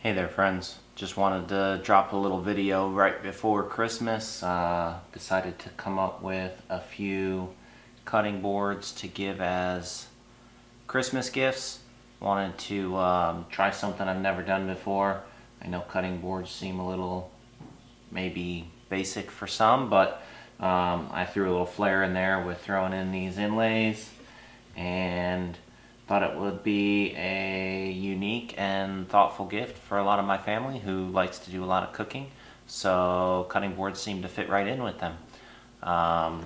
Hey there friends, just wanted to drop a little video right before Christmas. Decided to come up with a few cutting boards to give as Christmas gifts. Wanted to try something I've never done before. I know cutting boards seem a little maybe basic for some, but I threw a little flair in there with throwing in these inlays and thought it would be a unique and thoughtful gift for a lot of my family who likes to do a lot of cooking. So cutting boards seem to fit right in with them. I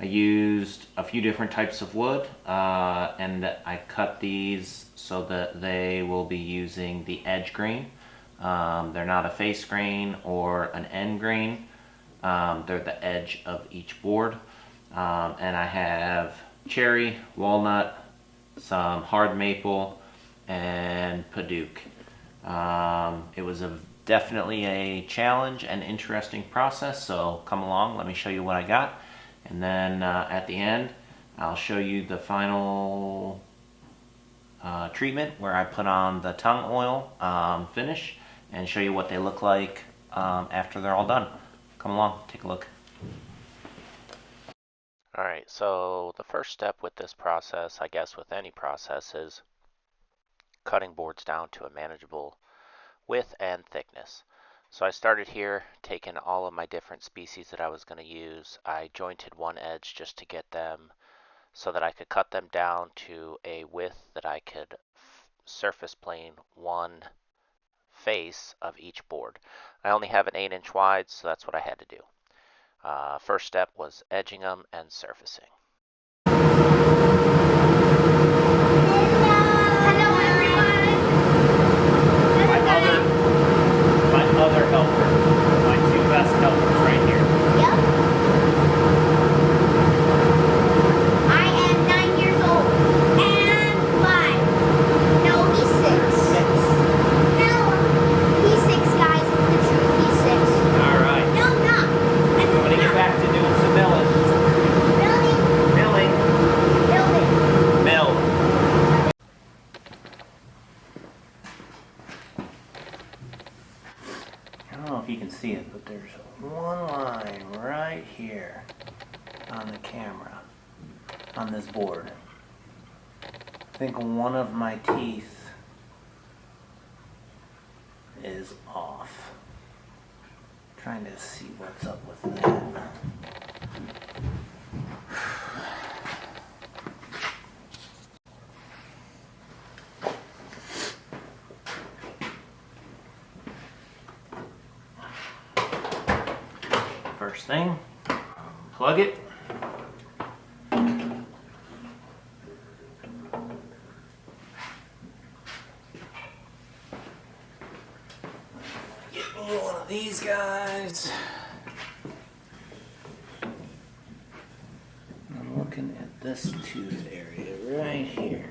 used a few different types of wood and I cut these so that they will be using the edge grain. They're not a face grain or an end grain. They're the edge of each board. And I have cherry, walnut, some hard maple, and Paduke. It was definitely a challenge and interesting process, so come along, let me show you what I got. And then at the end, I'll show you the final treatment where I put on the tongue oil finish and show you what they look like after they're all done. Come along, take a look. Alright, so the first step with this process, I guess with any process, is cutting boards down to a manageable width and thickness. So I started here, taking all of my different species that I was going to use. I jointed one edge just to get them so that I could cut them down to a width that I could surface plane one face of each board. I only have an 8-inch wide, so that's what I had to do. First step was edging them and surfacing. My other helper, my two best helpers right here. Yep. I am 9 years old. And 5. No, he's 6. No, he's 6, guys. It's the truth. He's 6. Alright. No, not. I'm gonna get back to doing some milling. Building. Mill. I don't know if you can see it, but there's one line right here on the camera on this board. I think one of my teeth is off. Trying to see what's up with that. First thing, plug it. Get me one of these guys. I'm looking at this tooth area right here.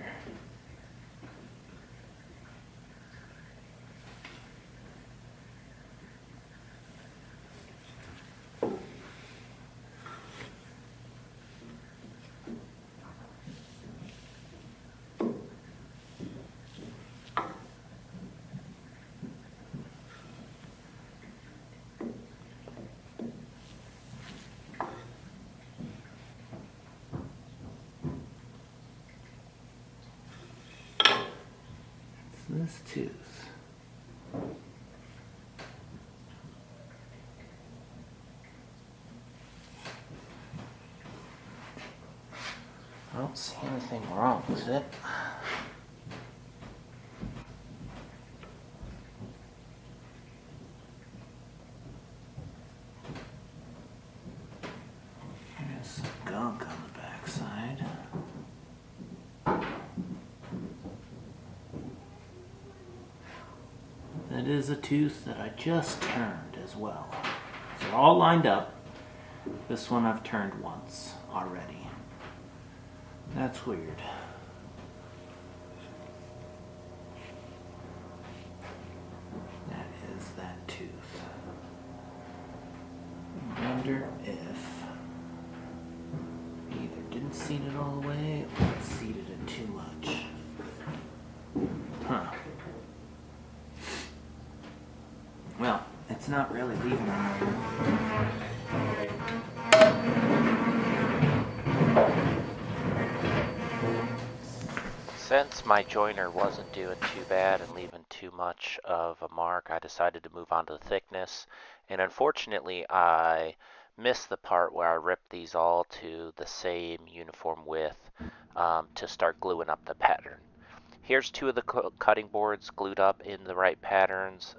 This tooth. I don't see anything wrong with it. There's some gunk on the backside. That is a tooth that I just turned as well. So they're all lined up. This one I've turned once already. That's weird. That is that tooth. I wonder if either didn't seed it all the way or seeded it too much. Huh. It's not really leaving them. Since my joiner wasn't doing too bad and leaving too much of a mark, I decided to move on to the thickness. And unfortunately, I missed the part where I ripped these all to the same uniform width to start gluing up the pattern. Here's two of the cutting boards glued up in the right patterns.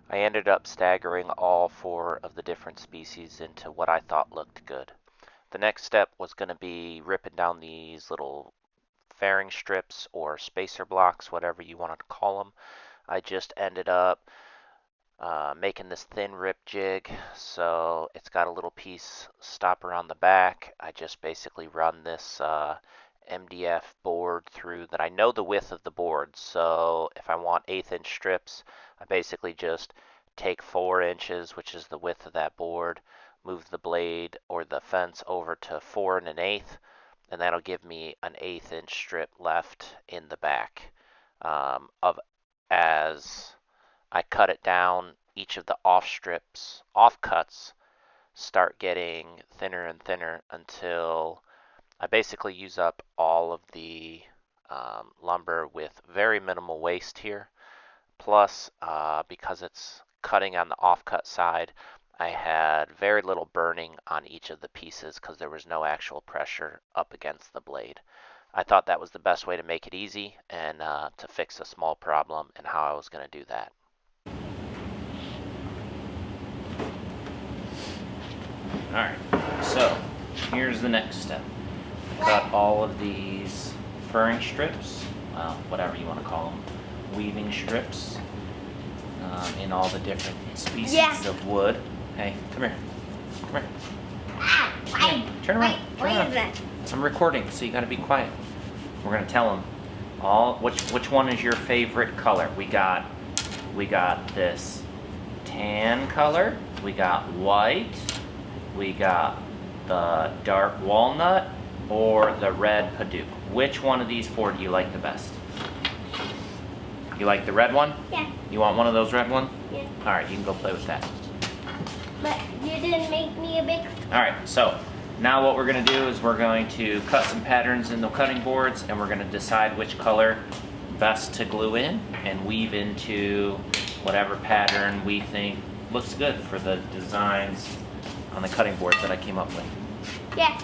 I ended up staggering all four of the different species into what I thought looked good. The next step was going to be ripping down these little fairing strips or spacer blocks, whatever you want to call them. I just ended up making this thin rip jig, so it's got a little piece stopper on the back. I just basically run this MDF board through that. I know the width of the board, so if I want 1/8 inch strips, I basically just take 4 inches, which is the width of that board, move the blade or the fence over to 4 1/8, and that'll give me an 1/8 inch strip left in the back. As I cut it down, each of the off cuts start getting thinner and thinner until I basically use up all of the lumber with very minimal waste here. Plus, because it's cutting on the offcut side, I had very little burning on each of the pieces because there was no actual pressure up against the blade. I thought that was the best way to make it easy and to fix a small problem and how I was going to do that. Alright, so here's the next step. Cut all of these furring strips, whatever you want to call them, weaving strips, in all the different species of wood. Hey, come here. Come here. Turn around. Turn around. I'm recording, so you got to be quiet. We're gonna tell them which one is your favorite color. We got this tan color. We got white. We got the dark walnut or the red Hadoop. Which one of these four do you like the best? You like the red one? Yeah. You want one of those red ones? Yeah. All right, you can go play with that. But you didn't make me a big... All right, so now what we're going to do is we're going to cut some patterns in the cutting boards, and we're going to decide which color best to glue in and weave into whatever pattern we think looks good for the designs on the cutting board that I came up with. Yeah.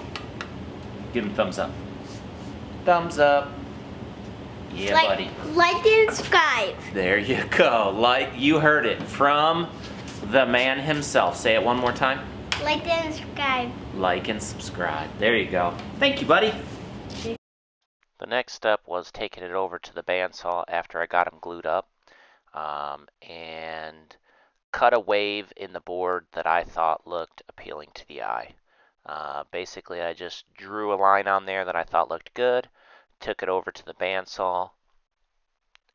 Give them thumbs up. Thumbs up. Yeah, buddy. Like and subscribe. There you go. Like, you heard it from the man himself. Say it one more time. Like and subscribe. Like and subscribe. There you go. Thank you, buddy. The next step was taking it over to the bandsaw after I got them glued up, and cut a wave in the board that I thought looked appealing to the eye. Basically, I just drew a line on there that I thought looked good, took it over to the bandsaw,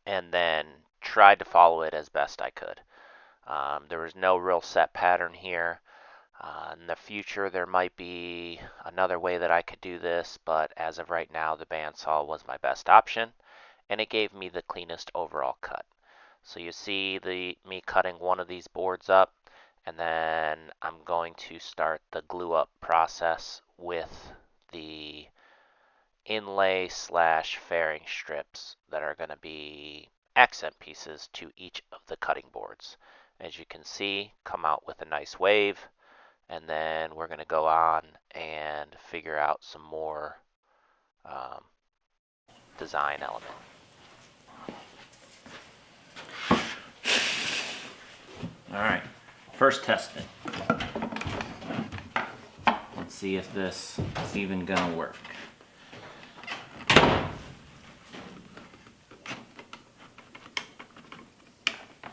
and then tried to follow it as best I could. There was no real set pattern here. In the future, there might be another way that I could do this, but as of right now, the bandsaw was my best option, and it gave me the cleanest overall cut. So you see me cutting one of these boards up, and then I'm going to start the glue up process with the inlay / fairing strips that are going to be accent pieces to each of the cutting boards. As you can see, come out with a nice wave, and then we're going to go on and figure out some more design element. All right, first test fit. Let's see if this is even gonna work.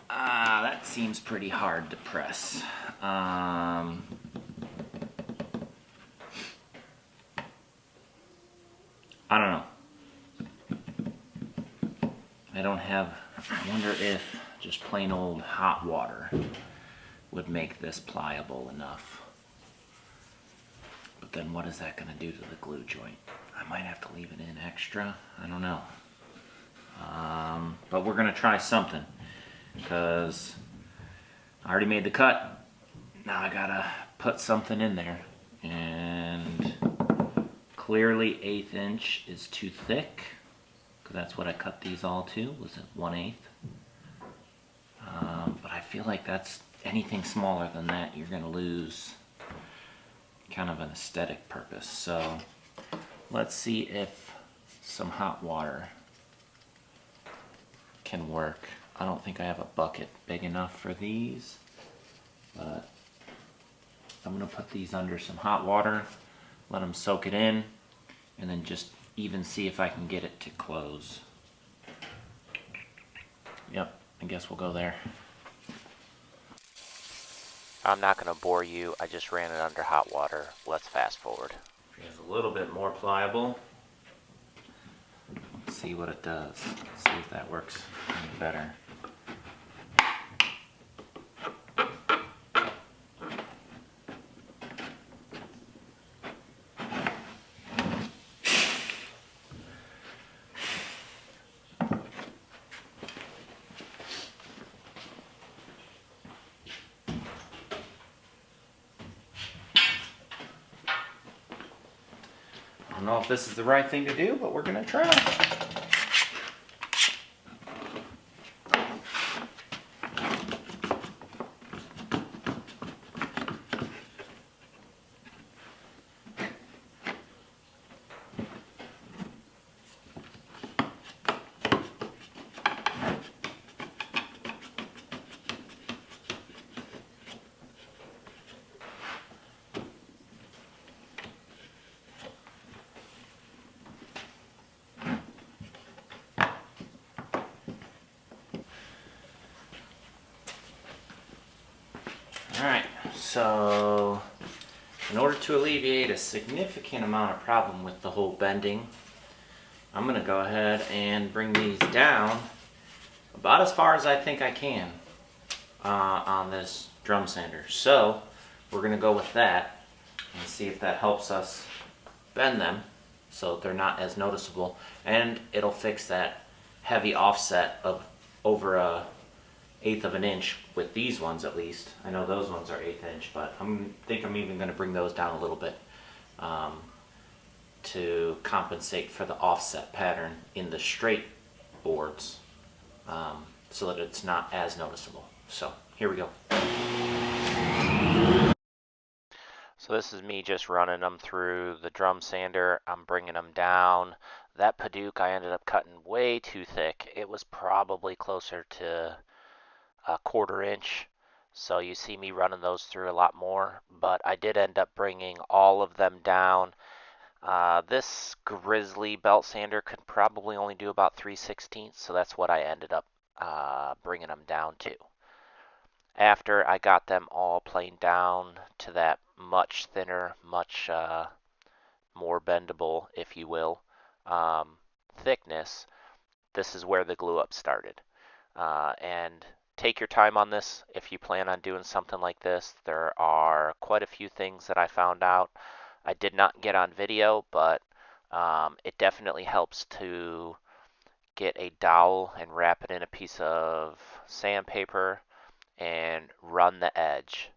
That seems pretty hard to press. I don't know. I wonder if just plain old hot water would make this pliable enough. But then what is that going to do to the glue joint? I might have to leave it in extra. I don't know. But we're going to try something, because I already made the cut. Now I gotta put something in there. And clearly 1/8 inch is too thick, because that's what I cut these all to, was at 1/8. But I feel like that's anything smaller than that, you're gonna lose kind of an aesthetic purpose. So let's see if some hot water can work. I don't think I have a bucket big enough for these, but I'm gonna put these under some hot water, let them soak it in, and then just even see if I can get it to close. Yep, I guess we'll go there. I'm not gonna bore you, I just ran it under hot water. Let's fast forward. It's a little bit more pliable. Let's see what it does. Let's see if that works any better. I don't know if this is the right thing to do, but we're gonna try. Alright, so in order to alleviate a significant amount of problem with the whole bending, I'm going to go ahead and bring these down about as far as I think I can on this drum sander. So we're going to go with that and see if that helps us bend them so they're not as noticeable, and it'll fix that heavy offset of over a 1/8 of an inch with these ones at least. I know those ones are 1/8 inch, but I think I'm even going to bring those down a little bit to compensate for the offset pattern in the straight boards so that it's not as noticeable. So here we go. So this is me just running them through the drum sander. I'm bringing them down. That Paduke I ended up cutting way too thick. It was probably closer to a 1/4 inch. So you see me running those through a lot more, but I did end up bringing all of them down. This Grizzly belt sander could probably only do about 3/16, so that's what I ended up bringing them down to. After I got them all planed down to that much thinner, much more bendable, if you will, thickness, this is where the glue up started. And take your time on this if you plan on doing something like this. There are quite a few things that I found out. I did not get on video, but it definitely helps to get a dowel and wrap it in a piece of sandpaper and run the edge,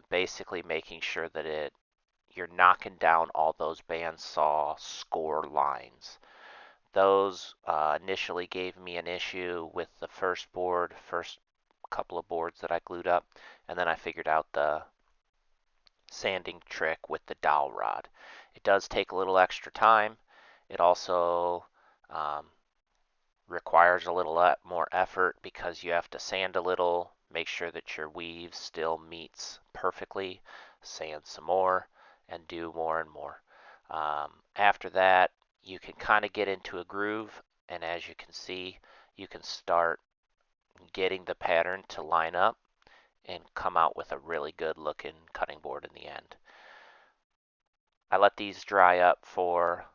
basically making sure that you're knocking down all those bandsaw score lines. Those initially gave me an issue with the first couple of boards that I glued up, and then I figured out the sanding trick with the dowel rod. It does take a little extra time. It also requires a little more effort because you have to sand a little, make sure that your weave still meets perfectly, sand some more, and do more and more. After that, you can kind of get into a groove, and as you can see, you can start getting the pattern to line up and come out with a really good looking cutting board in the end. I let these dry up for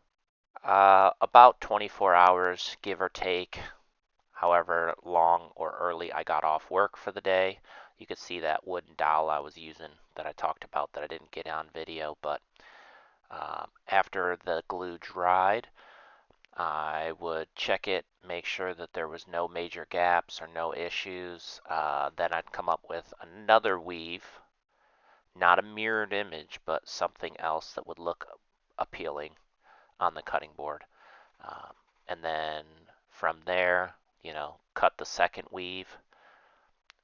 about 24 hours, give or take, however long or early I got off work for the day. You could see that wooden dowel I was using that I talked about that I didn't get on video, but after the glue dried, I would check it, make sure that there was no major gaps or no issues. Then I'd come up with another weave, not a mirrored image, but something else that would look appealing on the cutting board. And then from there, cut the second weave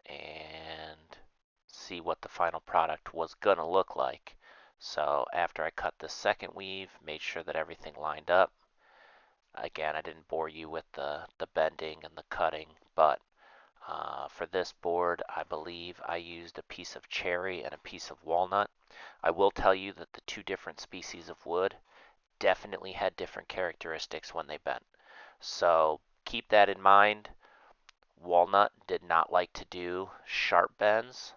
and see what the final product was gonna look like. So after I cut the second weave, made sure that everything lined up. Again, I didn't bore you with the bending and the cutting, but for this board, I believe I used a piece of cherry and a piece of walnut. I will tell you that the two different species of wood definitely had different characteristics when they bent. So keep that in mind. Walnut did not like to do sharp bends,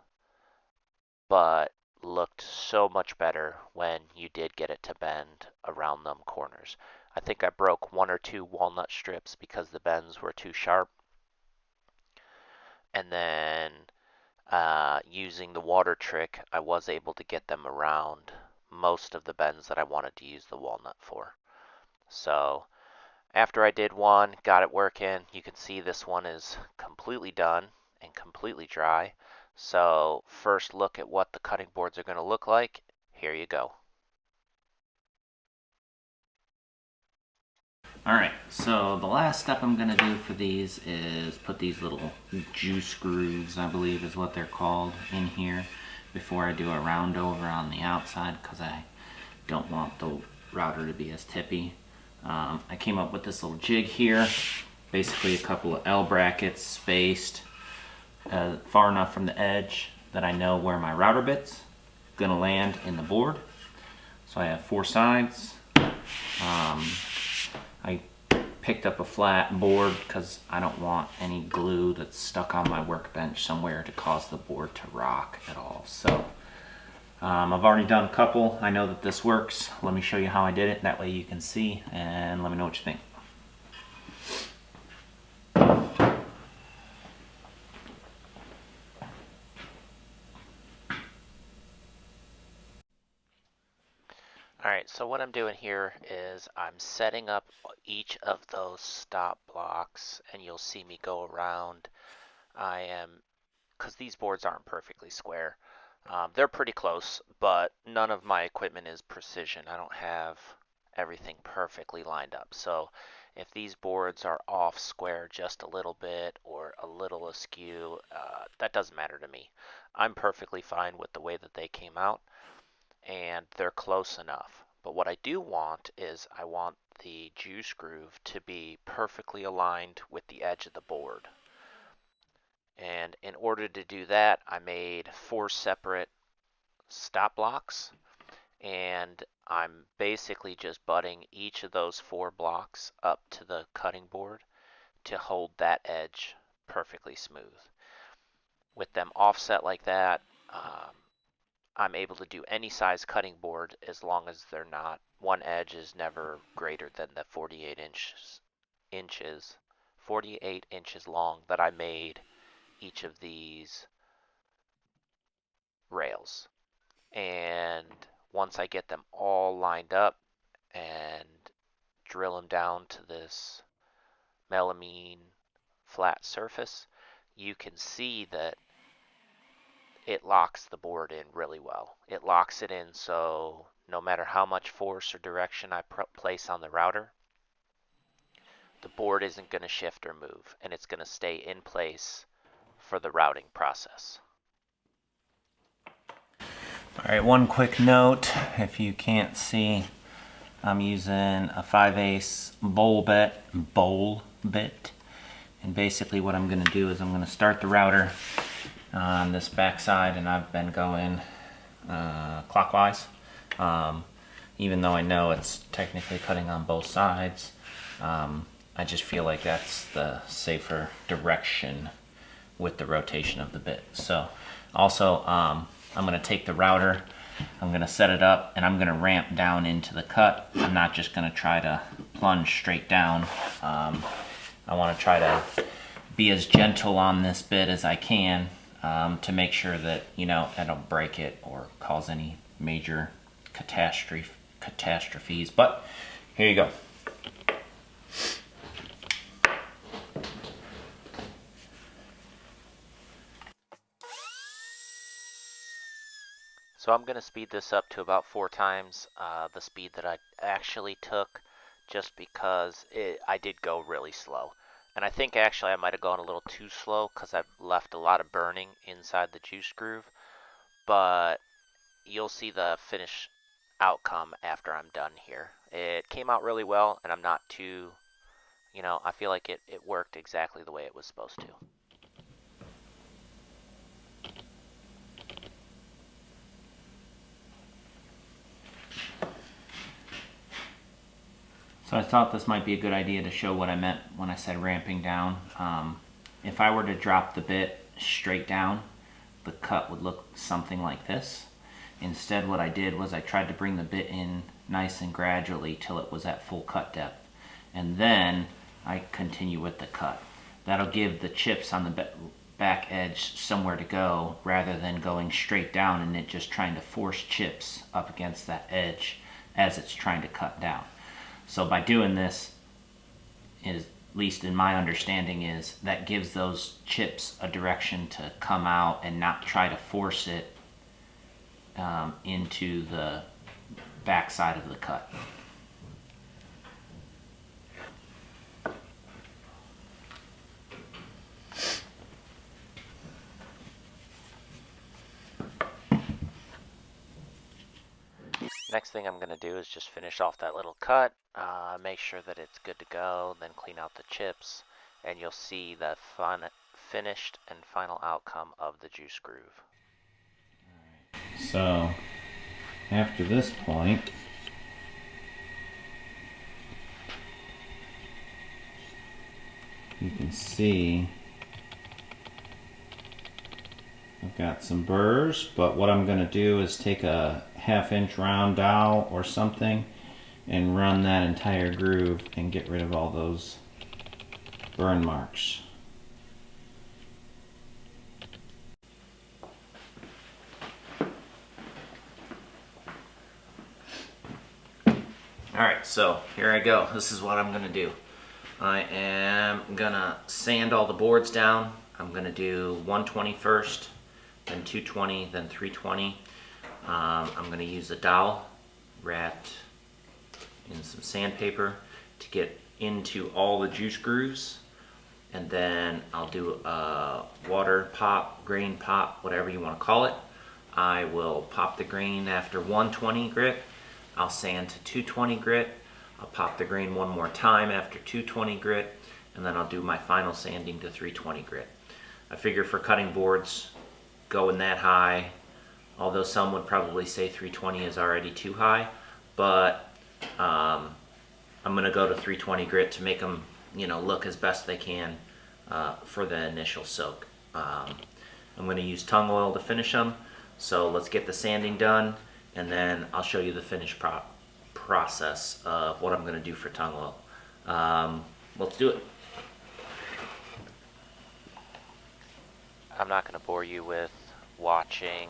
but looked so much better when you did get it to bend around them corners. I think I broke one or two walnut strips because the bends were too sharp. And then using the water trick, I was able to get them around most of the bends that I wanted to use the walnut for. So after I did one, got it working, you can see this one is completely done and completely dry. So first look at what the cutting boards are going to look like. Here you go. Alright, so the last step I'm going to do for these is put these little juice grooves, I believe is what they're called, in here before I do a round over on the outside because I don't want the router to be as tippy. I came up with this little jig here, basically a couple of L brackets spaced far enough from the edge that I know where my router bit's going to land in the board. So I have four sides. I picked up a flat board because I don't want any glue that's stuck on my workbench somewhere to cause the board to rock at all. So I've already done a couple. I know that this works. Let me show you how I did it. That way you can see and let me know what you think. Alright, so what I'm doing here is I'm setting up each of those stop blocks, and you'll see me go around. Because these boards aren't perfectly square. They're pretty close, but none of my equipment is precision. I don't have everything perfectly lined up. So if these boards are off square just a little bit or a little askew, that doesn't matter to me. I'm perfectly fine with the way that they came out, and they're close enough. But what I do want is I want the juice groove to be perfectly aligned with the edge of the board. And in order to do that, I made four separate stop blocks, and I'm basically just butting each of those four blocks up to the cutting board to hold that edge perfectly smooth. With them offset like that, I'm able to do any size cutting board as long as they're not, one edge is never greater than the 48 inches long that I made each of these rails. And once I get them all lined up and drill them down to this melamine flat surface, you can see that it locks the board in really well. It locks it in so no matter how much force or direction I place on the router, the board isn't going to shift or move, and it's going to stay in place for the routing process. Alright, one quick note, if you can't see, I'm using a 5/8 bowl bit, and basically what I'm going to do is I'm going to start the router on this back side, and I've been going clockwise, even though I know it's technically cutting on both sides. I just feel like that's the safer direction with the rotation of the bit. So also I'm going to take the router, I'm going to set it up, and I'm going to ramp down into the cut. I'm not just going to try to plunge straight down. I want to try to be as gentle on this bit as I can to make sure that, I don't break it or cause any major catastrophes. But here you go. So I'm going to speed this up to about 4 times the speed that I actually took, just because I did go really slow. And I think actually I might have gone a little too slow because I've left a lot of burning inside the juice groove. But you'll see the finish outcome after I'm done here. It came out really well, and I'm not too, I feel like it worked exactly the way it was supposed to. So I thought this might be a good idea to show what I meant when I said ramping down. If I were to drop the bit straight down, the cut would look something like this. Instead, what I did was I tried to bring the bit in nice and gradually till it was at full cut depth. And then I continue with the cut. That'll give the chips on the back edge somewhere to go rather than going straight down and it just trying to force chips up against that edge as it's trying to cut down. So by doing this, at least in my understanding, is that gives those chips a direction to come out and not try to force it into the back side of the cut. Next thing I'm going to do is just finish off that little cut, make sure that it's good to go, then clean out the chips, and you'll see the finished and final outcome of the juice groove. So after this point, you can see I've got some burrs, but what I'm going to do is take a 1/2 inch round dowel or something and run that entire groove and get rid of all those burn marks. Alright, so here I go. This is what I'm going to do. I am going to sand all the boards down. I'm going to do 120 first, then 220, then 320. I'm going to use a dowel wrapped in some sandpaper to get into all the juice grooves, and then I'll do a water pop, grain pop, whatever you want to call it. I will pop the grain after 120 grit. I'll sand to 220 grit. I'll pop the grain one more time after 220 grit, and then I'll do my final sanding to 320 grit. I figure for cutting boards, going that high, although some would probably say 320 is already too high, but I'm going to go to 320 grit to make them, look as best they can for the initial soak. I'm going to use tung oil to finish them, so let's get the sanding done, and then I'll show you the finished process of what I'm going to do for tung oil. Let's do it. I'm not going to bore you with watching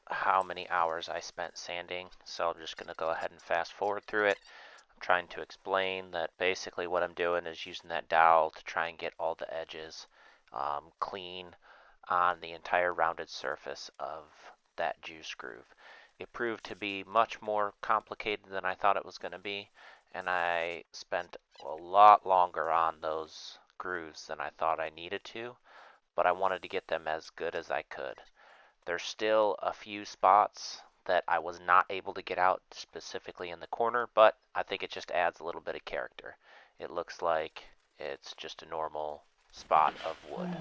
how many hours I spent sanding, so I'm just going to go ahead and fast forward through it. I'm trying to explain that basically what I'm doing is using that dowel to try and get all the edges clean on the entire rounded surface of that juice groove. It proved to be much more complicated than I thought it was going to be, and I spent a lot longer on those grooves than I thought I needed to, but I wanted to get them as good as I could. There's still a few spots that I was not able to get out specifically in the corner, but I think it just adds a little bit of character. It looks like it's just a normal spot of wood.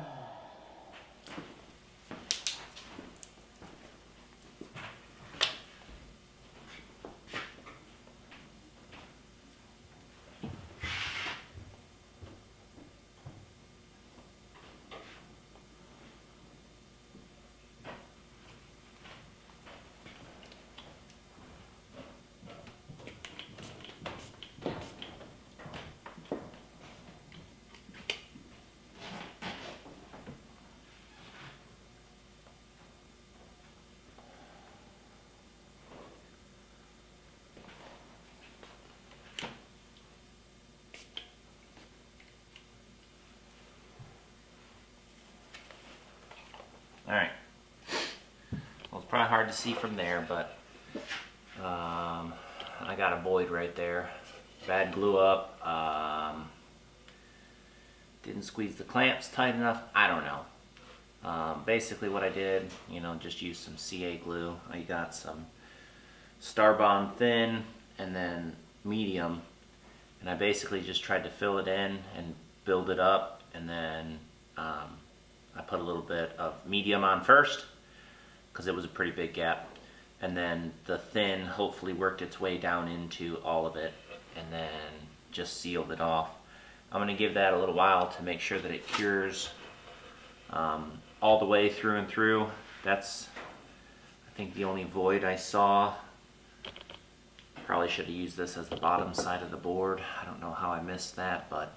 probably hard to see from there, but I got a void right there. Bad glue up. Didn't squeeze the clamps tight enough. I don't know. Basically what I did, just use some CA glue. I got some Starbond thin and then medium, and I basically just tried to fill it in and build it up, and then I put a little bit of medium on first because it was a pretty big gap, and then the thin hopefully worked its way down into all of it, and then just sealed it off. I'm going to give that a little while to make sure that it cures all the way through and through. That's, I think, the only void I saw. Probably should have used this as the bottom side of the board. I don't know how I missed that, but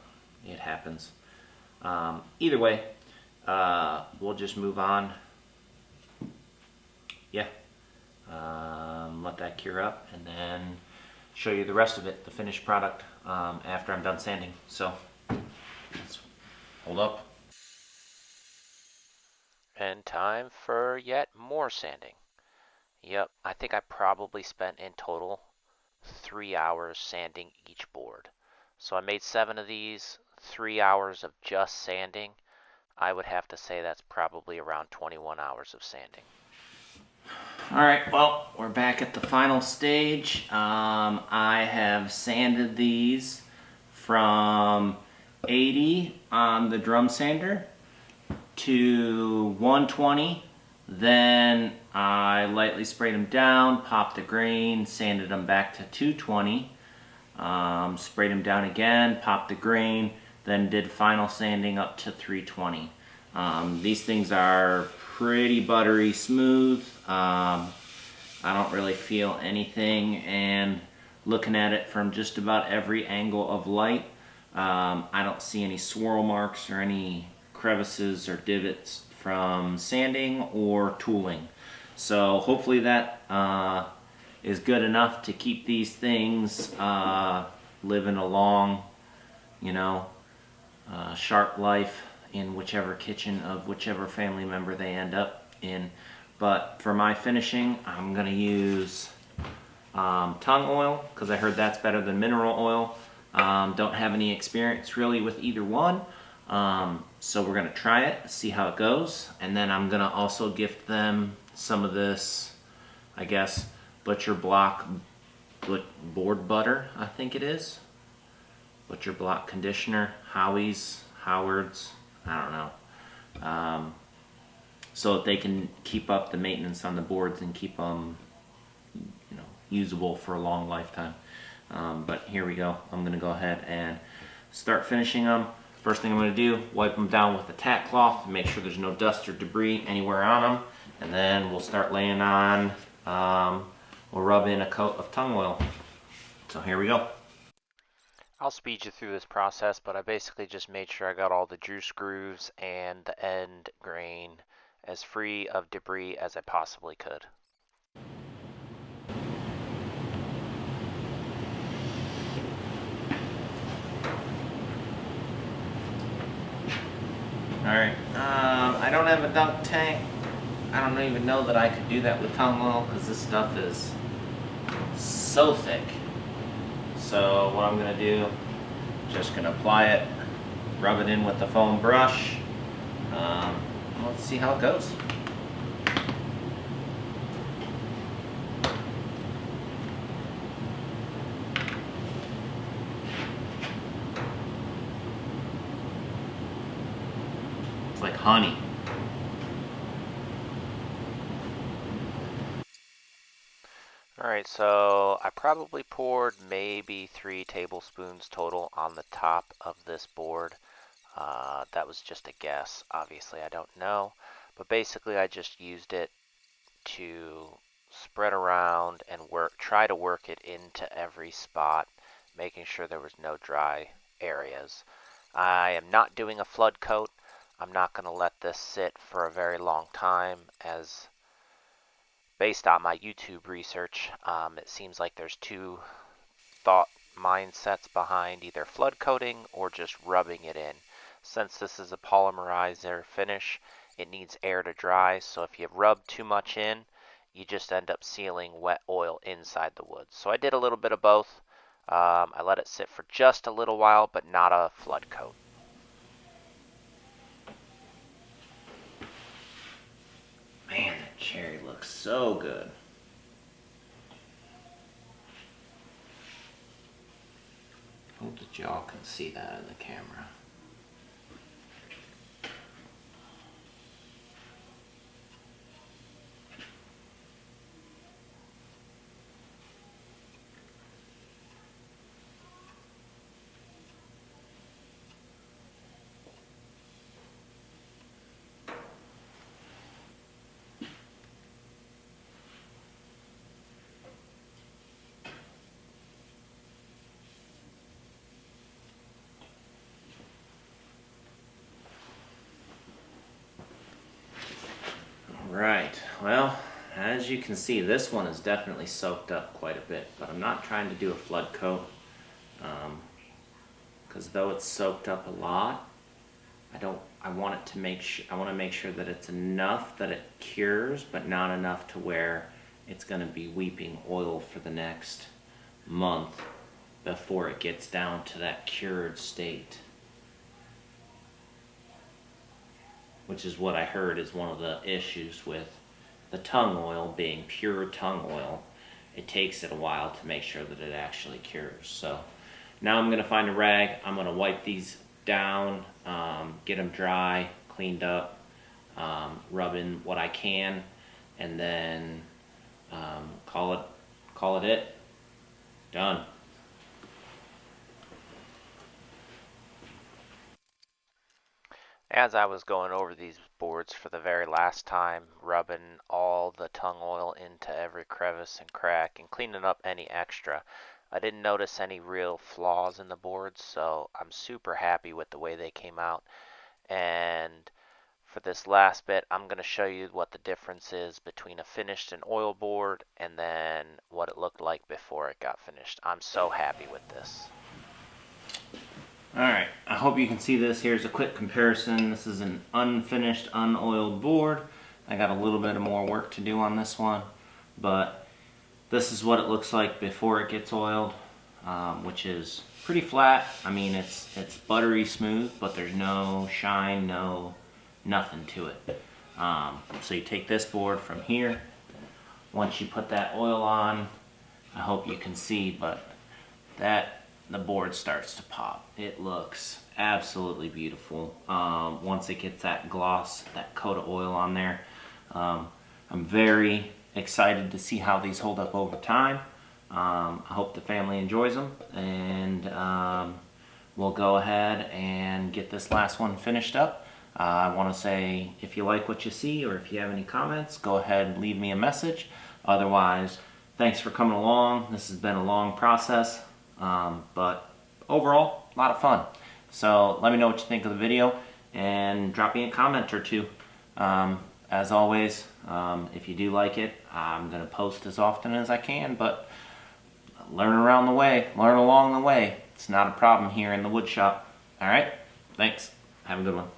it happens. Either way, we'll just move on. Yeah. Let that cure up and then show you the rest of it, the finished product, after I'm done sanding. So, let's hold up. And time for yet more sanding. Yep, I think I probably spent in total 3 hours sanding each board. So I made 7 of these, 3 hours of just sanding. I would have to say that's probably around 21 hours of sanding. Alright, well, we're back at the final stage. I have sanded these from 80 on the drum sander to 120. Then I lightly sprayed them down, popped the grain, sanded them back to 220. Sprayed them down again, popped the grain, then did final sanding up to 320. These things are pretty buttery smooth. I don't really feel anything, and looking at it from just about every angle of light, I don't see any swirl marks or any crevices or divots from sanding or tooling. So hopefully that is good enough to keep these things living a long, sharp life in whichever kitchen of whichever family member they end up in. But for my finishing, I'm going to use tung oil because I heard that's better than mineral oil. Don't have any experience really with either one. So we're going to try it, see how it goes, and then I'm going to also gift them some of this, I guess, Butcher Block board butter, I think it is. Butcher Block conditioner, Howard's, I don't know. So that they can keep up the maintenance on the boards and keep them, usable for a long lifetime. But here we go. I'm going to go ahead and start finishing them. First thing I'm going to do, wipe them down with a tack cloth to make sure there's no dust or debris anywhere on them. And then we'll start laying on, we'll rub in a coat of tung oil. So here we go. I'll speed you through this process, but I basically just made sure I got all the juice grooves and the end grain as free of debris as I possibly could. Alright, I don't have a dunk tank. I don't even know that I could do that with tung oil because this stuff is so thick. So what I'm going to do, just going to apply it, rub it in with the foam brush. Let's see how it goes. It's like honey. Alright, so I probably poured maybe 3 tablespoons total on the top of this board. That was just a guess. Obviously, I don't know. But basically, I just used it to spread around and try to work it into every spot, making sure there was no dry areas. I am not doing a flood coat. I'm not going to let this sit for a very long time, as based on my YouTube research, it seems like there's 2 thought mindsets behind either flood coating or just rubbing it in. Since this is a polymerizer finish, it needs air to dry, so if you rub too much in, you just end up sealing wet oil inside the wood. So I did a little bit of both. I let it sit for just a little while, but not a flood coat. Man, that cherry looks so good. Hope that y'all can see that in the camera. Right, well, as you can see, this one is definitely soaked up quite a bit, but I'm not trying to do a flood coat, because though it's soaked up a lot, I want to make sure that it's enough that it cures, but not enough to where it's going to be weeping oil for the next month before it gets down to that cured state. Which is what I heard is one of the issues with the tung oil being pure tung oil. It takes it a while to make sure that it actually cures. So now I'm going to find a rag. I'm going to wipe these down, get them dry, cleaned up, rub in what I can, and then call it done. As I was going over these boards for the very last time, rubbing all the tung oil into every crevice and crack and cleaning up any extra, I didn't notice any real flaws in the boards, so I'm super happy with the way they came out. And for this last bit, I'm going to show you what the difference is between a finished and oil board and then what it looked like before it got finished. I'm so happy with this. Alright, I hope you can see this. Here's a quick comparison. This is an unfinished, unoiled board. I got a little bit more work to do on this one, but this is what it looks like before it gets oiled, which is pretty flat. I mean, it's buttery smooth, but there's no shine, nothing to it. So you take this board from here. Once you put that oil on, I hope you can see, but the board starts to pop. It looks absolutely beautiful once it gets that gloss, that coat of oil on there. I'm very excited to see how these hold up over time. I hope the family enjoys them, and we'll go ahead and get this last one finished up. I want to say, if you like what you see or if you have any comments, go ahead and leave me a message. Otherwise, thanks for coming along. This has been a long process. But overall, a lot of fun. So let me know what you think of the video and drop me a comment or two. As always, if you do like it, I'm going to post as often as I can, but learn along the way. It's not a problem here in the wood shop. Alright, thanks. Have a good one.